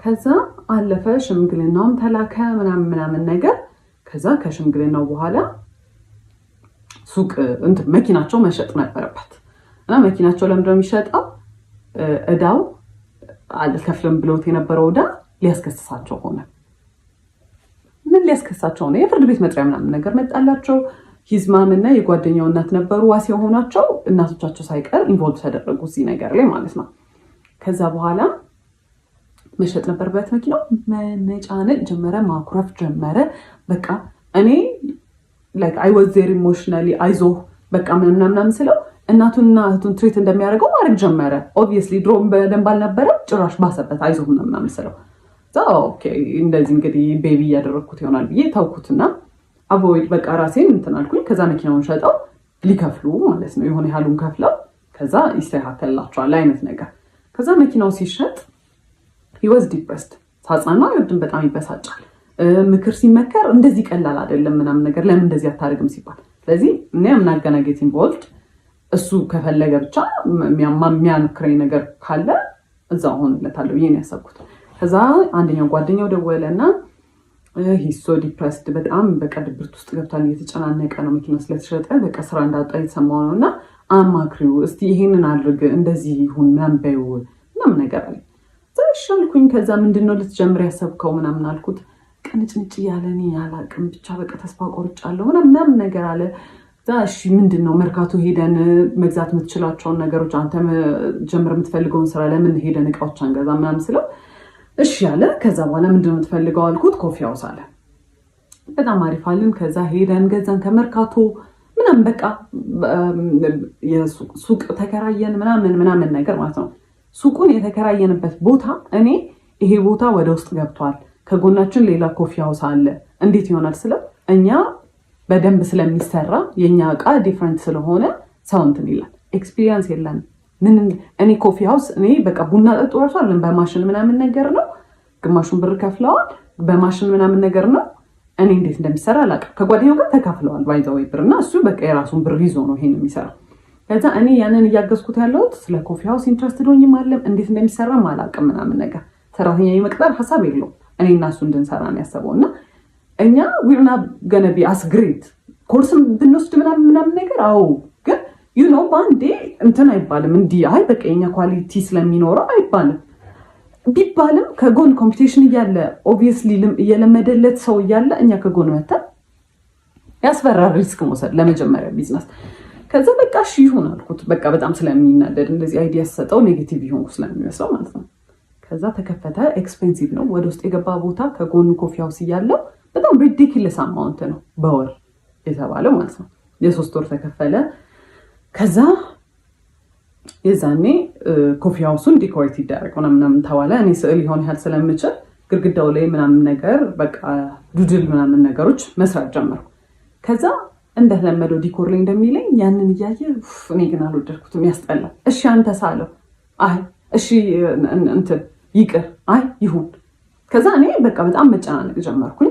ከዛ አለፈ ሽምግልናውም ተላከ ምናምን ነገር ከዛ ከሽምግልናው በኋላ ሱቅ መኪናቸው መሸጥ ነበረበት እና መኪናቸው ለምንድነው የሚሸጠው እዳው አልከፍልም ብሎት የነበረው እዳ ሊያስከስሳቸው ሆነ ምን ሊያስከስሳቸው ሆነ የፍርድ ቤት መጥሪያ ምናምን ነገር መጣላቸው ሂዝማም እና የጓደኛው እናት ነበሩ ዋስ የሆናቸው እናቶቻቸው ሳይቀር ኢንቮልቭ ተደረጉ እዚህ ነገር ላይ ማለት ነው ከዛ በኋላ መሸጥ ነበርበት መኪናው መነጫነጭ ጀመረ ማኩረፍ ጀመረ በቃ እኔ like I was there emotionally አይዞ በቃ ምናምን ስለው እናቱና እህቱን ትሪት እንደሚያደርገው ማድረግ ጀመረ obviously ድሮም በደንብ አልነበረ ጭራሽ ባሰበት አይዞ ምናምን ስለው ኦኬ እንደዚህ እንግዲህ ቤቢ ያደረኩት ይሆናል ብዬ ታውኩትና አቮይድ በቃ ራሴን እንትን አልኩኝ ከዛ መኪናውን ሸጠው ሊከፍሉ ማለት ነው የሆነ ያሉን ከፍለው ከዛ ይስተካከልላቸዋል አይነት ነገር ከዛ መኪናው ሲሸጥ he was depressed ሳጻና ይወድም በጣም ይበሳጫል ምክር ሲመከር እንደዚህ ቀላል አይደለም ምናምን ነገር ለምን እንደዚህ አታርግም ሲባል ስለዚህ እኔ አምናገናጌት ኢንቮልቭድ እሱ ከፈለገ ብቻ የሚያምክረኝ ነገር ካለ እዛው ሆነለታለሁ ይሄን ያሰብኩት ከዛ አንደኛው ጓደኛው ደወለና he's so depressed በጣም በቃ ድብርት ውስጥ ገብቷል እየተጨናነቀ ነው መኪና ስለተሸጠ በቃ ስራ እንዳጣ የተሰማው ነውና አማክሪው እስቲ ይሄንን አድርግ እንደዚህ ይሁን ምናምን በይው ምናምን ነገር አለ ተሻልኩኝ ከዛ ምንድነው ልትጀምር ያሰብከው ምናምን አልኩት ቀንጭንጭ ያለኔ ያላቅም ብቻ በቃ ተስፋ ቆርጫለሁ ምናምን ነገር አለ እሺ ምንድነው መርካቶ ሄደን መግዛት የምትችላቸውን ነገሮች አንተ ጀምር የምትፈልገውን ስራ ለምን ሄደን እቃዎች አንገዛ ምናምን ስለው እሺ ያለ ከዛ በኋላ ምንድነው የምትፈልገው አልኩት ኮፊ ሃውስ አለ በጣም አሪፍ አለን ከዛ ሄደን ገዛን ከመርካቶ ምናምን በቃ የሱቅ ተከራየን ምናምን ነገር ማለት ነው ሱቁን የተከራየንበት ቦታ እኔ ይሄ ቦታ ወደ ውስጥ ገብቷል ከጎናችን ሌላ ኮፊ ሃውስ አለ እንዴት ይሆናል ስለው እኛ በደንብ ስለሚሰራ የኛ እቃ ዲፈረንት ስለሆነ ሰው እንትን ይላል ኤክስፒሪየንስ የለን ምን እኔ ኮፊ ሃውስ እኔ በቃ ቡና ጠጡ ወርሷል በማሽን ምናምን ነገር ነው ግማሹን ብር ከፍለዋል በማሽን ምናምን ነገር ነው እኔ እንዴት እንደሚሰራ አላውቅም ከጓደኛው ጋር ተካፍለዋል ባይዘው ብርና እሱ በቃ የራሱን ብር ይዞ ነው ይሄን የሚሰራው ከዛ እኔ ያንን ያገዝኩት ያለሁት ስለ ኮፊ ሃውስ ኢንትረስትድ ሆኜ ማለት እንዴት እንደሚሰራ አላውቅም ምናምን ነገር ሰራተኛ የመቅጠር ሐሳብ የለውም እኔ እና እሱ እንድንሰራ ነው ያሰበውና እኛ we're not gonna be as great ኮርስም ብንወስድ ምናምን ነገር አው ግን you know ባንዴ እንትን አይባልም እንዲህ አይ በቃ የኛ ኳሊቲ ስለሚኖረው አይባልም ቢባልም ከጎን ኮምፒቲሽን እያለ obviously እየለመደለት ሰው እያለ እኛ ከጎን መተን ያስፈራል ሪስክ መውሰድ ለመጀመሪያ ቢዝነስ ከዛ በቃ እሺ ይሁን አልኩት በቃ በጣም ስለሚናደድ እንደዚህ አይዲያ ሰጠው ኔጌቲቭ ይሁን ስለሚመስለው ማለት ነው ከዛ ተከፈተ ኤክስፔንሲቭ ነው ወደ ውስጥ የገባ ቦታ ከጎን ኮፊ ሃውስ እያለው በጣም ሪዲኩለስ አማውንት ነው በወር የተባለው ማለት ነው የ3 ወር ተከፈለ ከዛ የዛኔ ኮፊ ሃውሱን ዲኮሬት ይደረግ ምናምን ተባለ እኔ ስዕል ይሆን ያህል ስለምችል ግድግዳው ላይ ምናምን ነገር በቃ ዱድል ምናምን ነገሮች መስራት ጀመርኩ ከዛ እንደተለመደው ዲኮር ላይ እንደሚለኝ ያንን እያየ እኔ ግን አልወደድኩትም ያስጠላል እሺ አንተ ሳለው አይ እሺ እንትን ይቅር አይ ይሁን ከዛ እኔ በቃ በጣም መጨናነቅ ጀመርኩኝ